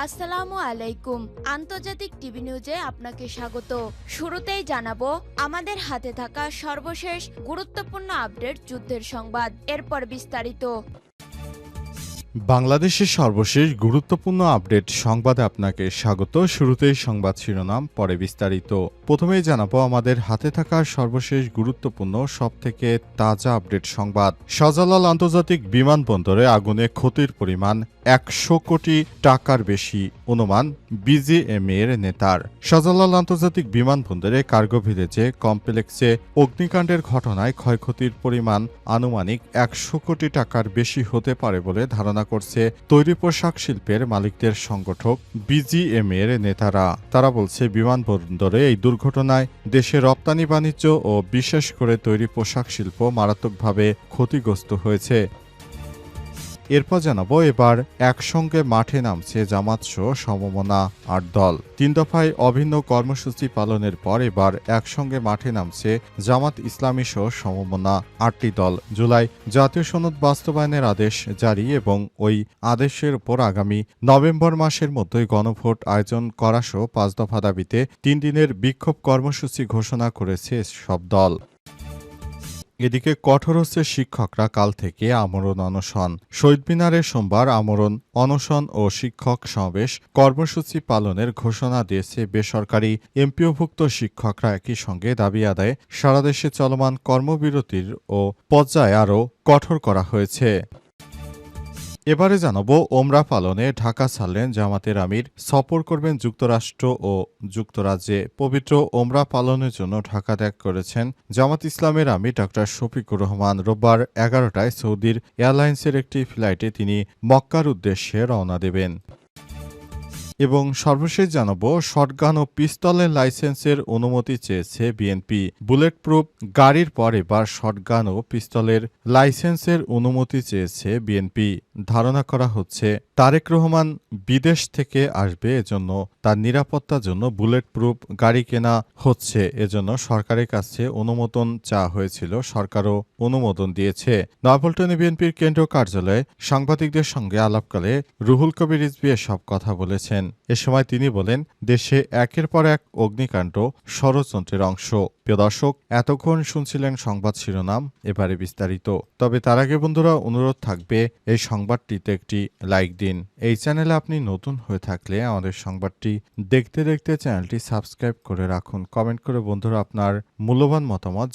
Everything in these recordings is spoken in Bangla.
আসসালামু আলাইকুম। আন্তর্জাতিক টিভি নিউজে আপনাকে স্বাগত। শুরুতেই জানাবো আমাদের হাতে থাকা সর্বশেষ গুরুত্বপূর্ণ আপডেট যুদ্ধের সংবাদ, এরপর বিস্তারিত। বাংলাদেশের সর্বশেষ গুরুত্বপূর্ণ আপডেট সংবাদে আপনাকে স্বাগত। শুরুতেই সংবাদ শিরোনাম, পরে বিস্তারিত। প্রথমেই জানাবো আমাদের হাতে থাকা সর্বশেষ গুরুত্বপূর্ণ সবথেকে তাজা আপডেট সংবাদ। শাহজালাল আন্তর্জাতিক বিমানবন্দরে আগুনে ক্ষতির পরিমাণ 100 কোটি টাকার বেশি, অনুমান বিজিএমইএ এর নেতার। শাহজালাল আন্তর্জাতিক বিমানবন্দরে কার্গো ভিলেজে কমপ্লেক্সে অগ্নিকাণ্ডের ঘটনায় ক্ষয়ক্ষতির পরিমাণ আনুমানিক 100 কোটি টাকার বেশি হতে পারে বলে ধারণা করছে তৈরি পোশাক শিল্পের মালিকদের সংগঠক বিজিএমইএ এর নেতারা। তারা বলছে বিমানবন্দরে এই দুর্ঘটনায় দেশে রপ্তানি বাণিজ্য ও বিশেষ করে তৈরি পোশাক শিল্প মারাত্মকভাবে ক্ষতিগ্রস্ত হয়েছে। এরপর জানাবো এবার একসঙ্গে মাঠে নামছে জামাত-সহ সমমনা ৮ দল। ৩ দফায় অভিন্ন কর্মসূচি পালনের পর এবার একসঙ্গে মাঠে নামছে জামাত ইসলামী সহ সমমনা ৮টি দল। জুলাই জাতীয় সনদ বাস্তবায়নের আদেশ জারি এবং ওই আদেশের উপর আগামী নভেম্বর মাসের মধ্যেই গণভোট আয়োজন করাসহ ৫ দফা দাবিতে ৩ দিনের বিক্ষোভ কর্মসূচি ঘোষণা করেছে সব দল। এদিকে কঠোর হচ্ছে শিক্ষকরা, কাল থেকে আমরণ অনশন। শহীদ মিনারে সোমবার আমরণ অনশন ও শিক্ষক সমাবেশ কর্মসূচি পালনের ঘোষণা দিয়েছে বেসরকারি এমপিওভুক্ত শিক্ষকরা। একই সঙ্গে দাবি আদায়ে সারা দেশে চলমান কর্মবিরতির ও পর্যায়ে আরও কঠোর করা হয়েছে। এবারে জানাবো ওমরা পালনে ঢাকা ছাড়লেন জামাতের আমির, সফর করবেন যুক্তরাষ্ট্র ও যুক্তরাজ্যে। পবিত্র ওমরা পালনের জন্য ঢাকা ত্যাগ করেছেন জামাত ইসলামের আমির ডক্টর শফিকুর রহমান। রোববার 11টায় সৌদির এয়ারলাইন্সের একটি ফ্লাইটে তিনি মক্কার উদ্দেশ্যে রওনা দেবেন। এবং সর্বশেষ জানাবো শটগান ও পিস্তলের লাইসেন্সের অনুমতি চেয়েছে বিএনপি। বুলেট প্রুফ গাড়ির পর এবার শটগান ও পিস্তলের লাইসেন্সের অনুমতি চেয়েছে বিএনপি। ধারণা করা হচ্ছে তারেক রহমান বিদেশ থেকে আসবে, এজন্য তার নিরাপত্তার জন্য বুলেট প্রুফ গাড়ি কেনা হচ্ছে। এজন্য সরকারের কাছে অনুমোদন চাওয়া হয়েছিল, সরকারও অনুমোদন দিয়েছে। নয়াপল্টনে বিএনপির কেন্দ্রীয় কার্যালয়ে সাংবাদিকদের সঙ্গে আলাপকালে রুহুল কবির রিজভী এসব কথা বলেছেন। এ সময় তিনি বলেন, দেশে একের পর এক অগ্নিকাণ্ড ষড়যন্ত্রের অংশ। প্রিয় দর্শক, এতক্ষণ শুনছিলেন সংবাদ শিরোনাম, এবারে বিস্তারিত। তবে তার আগে বন্ধুরা অনুরোধ থাকবে এই সংবাদটিতে একটি লাইক দিন। এই চ্যানেলে আপনি নতুন হয়ে থাকলে আমাদের সংবাদটি দেখতে দেখতে চ্যানেলটি সাবস্ক্রাইব করে রাখুন। কমেন্ট করে বন্ধুরা আপনার মূল্যবান মতামত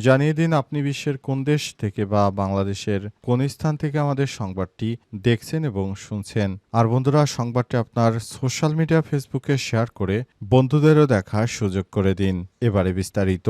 জানিয়ে দিন আপনি বিশ্বের কোন দেশ থেকে বা বাংলাদেশের কোন স্থান থেকে আমাদের সংবাদটি দেখছেন এবং শুনছেন। আর বন্ধুরা সংবাদটি আপনার সোশ্যাল মিডিয়া ফেসবুকে শেয়ার করে বন্ধুদেরও দেখার সুযোগ করে দিন। এবারে বিস্তারিত।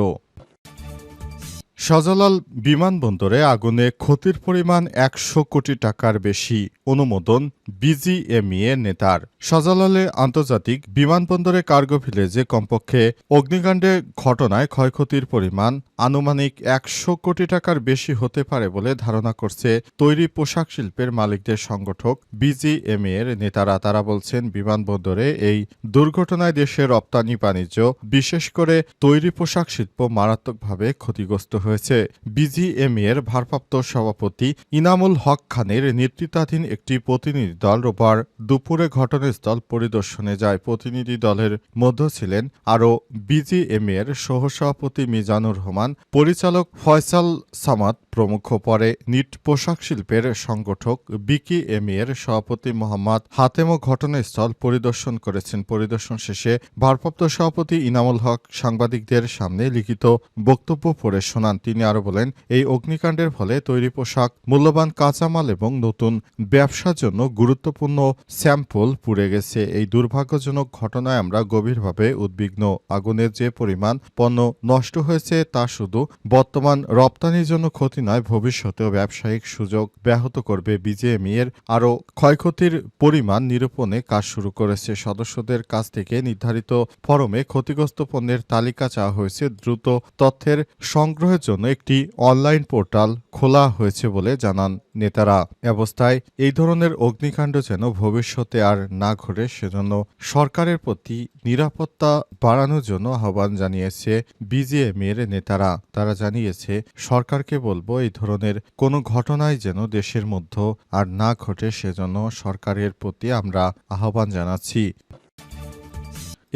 শাহজালাল বিমানবন্দরে আগুনে ক্ষতির পরিমাণ 100 কোটি টাকার বেশি, অনুমোদন বিজিএমইএ নেতার। শাহজালালে আন্তর্জাতিক বিমানবন্দরে কার্গো ভিলেজে কমপক্ষে অগ্নিকাণ্ডে ঘটনায় ক্ষয়ক্ষতির পরিমাণ আনুমানিক 100 কোটি টাকার বেশি হতে পারে বলে ধারণা করছে তৈরি পোশাক শিল্পের মালিকদের সংগঠক বিজিএমইএ এর নেতারা। তারা বলছেন বিমানবন্দরে এই দুর্ঘটনায় দেশের রপ্তানি বাণিজ্য বিশেষ করে তৈরি পোশাক শিল্প মারাত্মকভাবে ক্ষতিগ্রস্ত হয়েছে। বিজিএমইএ এর ভারপ্রাপ্ত সভাপতি ইনামুল হক খানের নেতৃত্বাধীন একটি প্রতিনিধি দল রোববার দুপুরে ঘটনাস্থল পরিদর্শনে যায়। প্রতিনিধি দলের মধ্যে ছিলেন আরও বিজিএমইএ এর সহসভাপতি মিজানুর রহমান, পরিচালক ফয়সাল সামাদ প্রমুখ। পরে নিট পোশাক শিল্পের সংগঠক বিকিএমইএ এর সভাপতি মোহাম্মদ হাতেমও ঘটনাস্থল পরিদর্শন করেছেন। পরিদর্শন শেষে ভারপ্রাপ্ত সভাপতি ইনামুল হক সাংবাদিকদের সামনে লিখিত বক্তব্য পড়ে শোনান। তিনি আরও বলেন, এই অগ্নিকাণ্ডের ফলে তৈরি পোশাক, মূল্যবান কাঁচামাল এবং নতুন ব্যবসার জন্য গুরুত্বপূর্ণ স্যাম্পল পুড়ে গেছে। এই দুর্ভাগ্যজনক ঘটনায় আমরা গভীরভাবে উদ্বিগ্ন। আগুনের যে পরিমাণ পণ্য নষ্ট হয়েছে তা শুধু বর্তমান রপ্তানির জন্য ক্ষতি নয়, ভবিষ্যতেও ব্যবসায়িক সুযোগ ব্যাহত করবে। বিজিএমইএ এর আরও ক্ষয়ক্ষতির পরিমাণ নিরূপণে কাজ শুরু করেছে। সদস্যদের কাছ থেকে নির্ধারিত ফরমে ক্ষতিগ্রস্ত পণ্যের তালিকা চাওয়া হয়েছে। দ্রুত তথ্যের সংগ্রহের জন্য একটি অনলাইন পোর্টাল খোলা হয়েছে বলে জানান নেতারা। অবস্থায় এই ধরনের অগ্নিকাণ্ড যেন ভবিষ্যতে আর না ঘটে সেজন্য সরকারের প্রতি নিরাপত্তা বাড়ানোর জন্য আহ্বান জানিয়েছে বিজিএমইএর নেতারা। তারা জানিয়েছে, সরকারকে বলবো এই ধরনের কোনো ঘটনাই যেন দেশের মধ্যে আর না ঘটে সেজন্য সরকারের প্রতি আমরা আহ্বান জানাচ্ছি।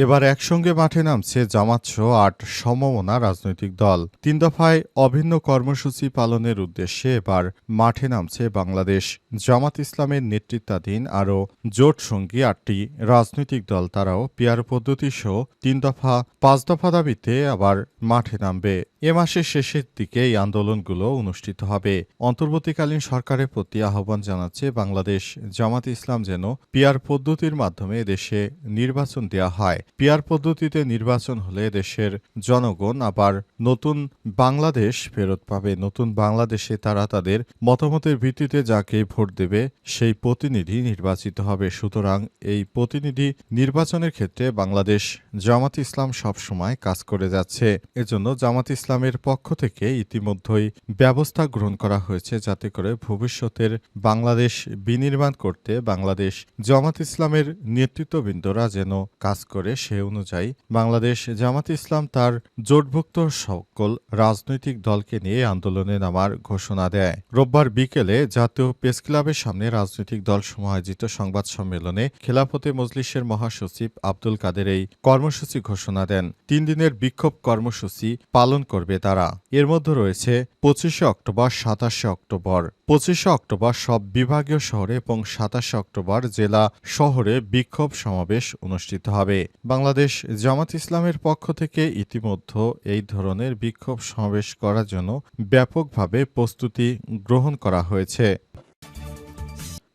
এবার একসঙ্গে মাঠে নামছে জামাতসহ ৮ সমমনা রাজনৈতিক দল। ৩ দফায় অভিন্ন কর্মসূচি পালনের উদ্দেশ্যে এবার মাঠে নামছে বাংলাদেশ জামাত ইসলামের নেতৃত্বাধীন আরও জোট সঙ্গী ৮টি রাজনৈতিক দল। তারাও পিয়ার পদ্ধতিসহ ৩ দফা ৫ দফা দাবিতে আবার মাঠে নামবে। এ মাসের শেষের দিকে এই আন্দোলনগুলো অনুষ্ঠিত হবে। অন্তর্বর্তীকালীন সরকারের প্রতি আহ্বান জানাচ্ছে বাংলাদেশ জামাত ইসলাম যেন পিয়ার পদ্ধতির মাধ্যমে দেশে নির্বাচন দেওয়া হয়। পিয়ার পদ্ধতিতে নির্বাচন হলে দেশের জনগণ আবার নতুন বাংলাদেশ ফেরত পাবে। নতুন বাংলাদেশে তারা তাদের মতামতের ভিত্তিতে যাকে ভোট দেবে সেই প্রতিনিধি নির্বাচিত হবে। সুতরাং এই প্রতিনিধি নির্বাচনের ক্ষেত্রে বাংলাদেশ জামাত ইসলাম সবসময় কাজ করে যাচ্ছে। এজন্য জামাত ইসলামের পক্ষ থেকে ইতিমধ্যেই ব্যবস্থা গ্রহণ করা হয়েছে যাতে করে ভবিষ্যতের বাংলাদেশ বিনির্মাণ করতে বাংলাদেশ জামাত ইসলামের নেতৃত্ববৃন্দরা যেন কাজ করে। সে অনুযায়ী বাংলাদেশ জামাত ইসলাম তার জোটভুক্ত সকল রাজনৈতিক দলকে নিয়ে আন্দোলনে নামার ঘোষণা দেয়। রোববার বিকেলে জাতীয় প্রেসক্লাবের সামনে রাজনৈতিক দলসমূহ আয়োজিত সংবাদ সম্মেলনে খেলাফতে মজলিসের মহাসচিব আব্দুল কাদের এই কর্মসূচি ঘোষণা দেন। ৩ দিনের বিক্ষোভ কর্মসূচি পালন করবে তারা। এর মধ্যে রয়েছে ২৫শে অক্টোবর, ২৭শে অক্টোবর। ২৫শে অক্টোবর সব বিভাগীয় শহরে এবং ২৭শে অক্টোবর জেলা শহরে বিক্ষোভ সমাবেশ অনুষ্ঠিত হবে। বাংলাদেশ জামাত ইসলামের পক্ষ থেকে ইতিমধ্যে এই ধরনের বিক্ষোভ সমাবেশ করার জন্য ব্যাপকভাবে প্রস্তুতি গ্রহণ করা হয়েছে।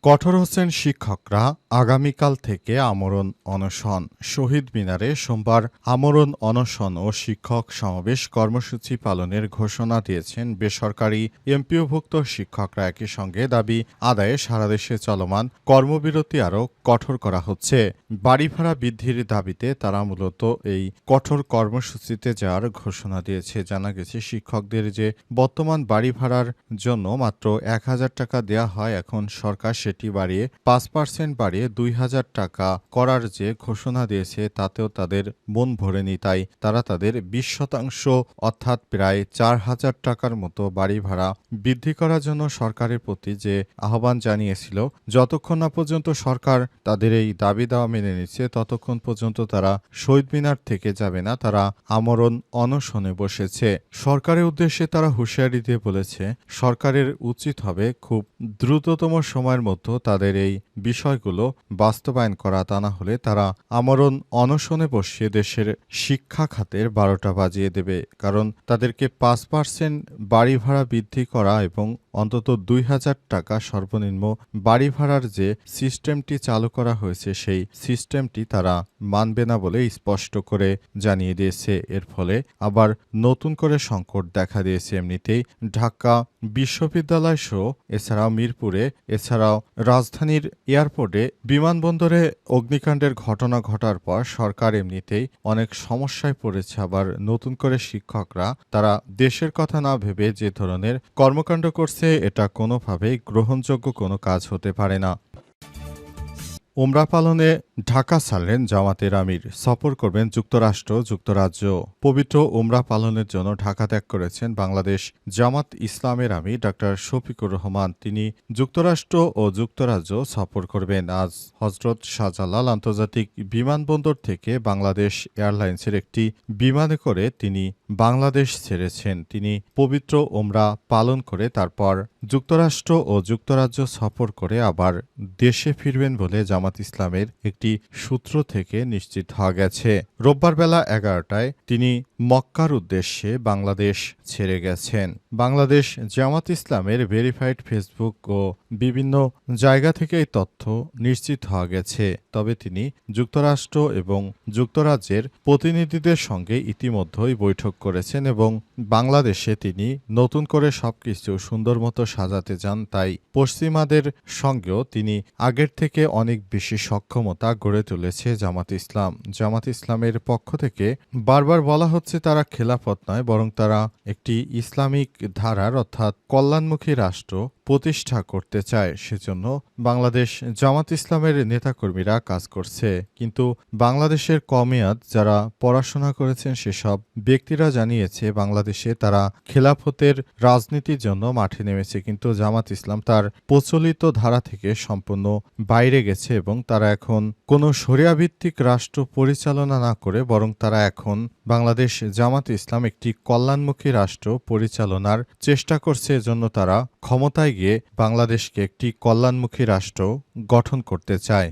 কঠোর হোসেন শিক্ষকরা আগামীকাল থেকে আমরণ অনশন। শহীদ মিনারে সোমবার আমরণ অনশন ও শিক্ষক সমাবেশ কর্মসূচি পালনের ঘোষণা দিয়েছেন বেসরকারি এমপিওভুক্ত শিক্ষকরা। একই সঙ্গে দাবি আদায়ে সারা দেশে চলমান কর্মবিরতি আরও কঠোর করা হচ্ছে। বাড়ি ভাড়া বৃদ্ধির দাবিতে তারা মূলত এই কঠোর কর্মসূচিতে যাওয়ার ঘোষণা দিয়েছে। জানা গেছে, শিক্ষকদের যে বর্তমান বাড়ি ভাড়ার জন্য মাত্র ১,০০০ টাকা দেয়া হয়, এখন সরকার সেটি বাড়িয়ে ৫% বাড়িয়ে ২,০০০ টাকা করার যে ঘোষণা দিয়েছে তাতেও তাদের মন ভরেনি। তাই তারা তাদের ২০% অর্থাৎ প্রায় ৪,০০০ টাকার মতো বাড়ি ভাড়া বৃদ্ধি করার জন্য সরকারের প্রতি যে আহ্বান জানিয়েছিল, যতক্ষণ না পর্যন্ত সরকার তাদের এই দাবি দেওয়া মেনে নিচ্ছে ততক্ষণ পর্যন্ত তারা শহীদ মিনার থেকে যাবে না। তারা আমরণ অনশনে বসেছে। সরকারের উদ্দেশ্যে তারা হুঁশিয়ারি দিয়ে বলেছে, সরকারের উচিত হবে খুব দ্রুততম সময়ের মধ্যে তাদের এই বিষয়গুলো বাস্তবায়ন করা। তা না হলে তারা আমরণ অনশনে বসিয়ে দেশের শিক্ষা খাতের ১২টা বাজিয়ে দেবে। কারণ তাদেরকে ৫% বাড়ি ভাড়া বৃদ্ধি করা এবং অন্তত ২,০০০ টাকা সর্বনিম্ন বাড়ি ভাড়ার যে সিস্টেমটি চালু করা হয়েছে সেই সিস্টেমটি তারা মানবে না বলে স্পষ্ট করে জানিয়ে দিয়েছে। এর ফলে আবার নতুন করে সংকট দেখা দিয়েছে। এমনিতেই ঢাকা বিশ্ববিদ্যালয় সহ এছাড়াও মিরপুরে, এছাড়াও রাজধানীর এয়ারপোর্টে বিমানবন্দরে অগ্নিকাণ্ডের ঘটনা ঘটার পর সরকার এমনিতেই অনেক সমস্যায় পড়েছে। আবার নতুন করে শিক্ষকরা তারা দেশের কথা না ভেবে যে ধরনের কর্মকাণ্ড করছে এটা কোনোভাবেই গ্রহণযোগ্য কোনো কাজ হতে পারে না। উমরা পালনে ঢাকা ছাড়লেন জামাতের আমির। সফর করবেন যুক্তরাষ্ট্র, যুক্তরাজ্য। পবিত্র উমরা পালনের জন্য ঢাকা ত্যাগ করেছেন বাংলাদেশ জামাত ইসলামের আমির ডা শফিকুর রহমান। তিনি যুক্তরাষ্ট্র ও যুক্তরাজ্য সফর করবেন। আজ হজরত শাহজালাল আন্তর্জাতিক বিমানবন্দর থেকে বাংলাদেশ এয়ারলাইন্সের একটি বিমানে করে তিনি বাংলাদেশ ছেড়েছেন। তিনি পবিত্র উমরা পালন করে তারপর যুক্তরাষ্ট্র ও যুক্তরাজ্য সফর করে আবার দেশে ফিরবেন বলে জামাত ইসলামের একটি সূত্র থেকে নিশ্চিত হওয়া গেছে। রোববার বেলা ১১টায় তিনি মক্কার উদ্দেশ্যে বাংলাদেশ ছেড়ে গেছেন। বাংলাদেশ জামাত ইসলামের ভেরিফাইড ফেসবুক ও বিভিন্ন জায়গা থেকে এই তথ্য নিশ্চিত হওয়া গেছে। তবে তিনি যুক্তরাষ্ট্র এবং যুক্তরাজ্যের প্রতিনিধিদের সঙ্গে ইতিমধ্যেই বৈঠক করেছেন এবং বাংলাদেশে তিনি নতুন করে সবকিছু সুন্দর মতো সাজাতে চান। তাই পশ্চিমাদের সঙ্গেও তিনি আগের থেকে অনেক বেশি সক্ষমতা গড়ে তুলেছে জামাত ইসলাম। জামাত ইসলামের পক্ষ থেকে বারবার বলা হচ্ছে তারা খেলাফত নয়, বরং তারা একটি ইসলামিক ধারার অর্থাৎ কল্যাণমুখী রাষ্ট্র প্রতিষ্ঠা করতে চায়। সেজন্য বাংলাদেশ জামাত ইসলামের নেতাকর্মীরা কাজ করছে। কিন্তু বাংলাদেশের কওমিয়াত যারা পড়াশোনা করেছেন সেসব ব্যক্তিরা জানিয়েছে বাংলাদেশে তারা খেলাফতের রাজনীতির জন্য মাঠে নেমেছে, কিন্তু জামাত ইসলাম তার প্রচলিত ধারা থেকে সম্পূর্ণ বাইরে গেছে এবং তারা এখন কোনো শরিয়াভিত্তিক রাষ্ট্র পরিচালনা না করে বরং তারা এখন বাংলাদেশ জামাত ইসলাম একটি কল্যাণমুখী রাষ্ট্র পরিচালনার চেষ্টা করছে। এজন্য তারা ক্ষমতায় গিয়ে বাংলাদেশকে একটি কল্যাণমুখী রাষ্ট্র গঠন করতে চায়।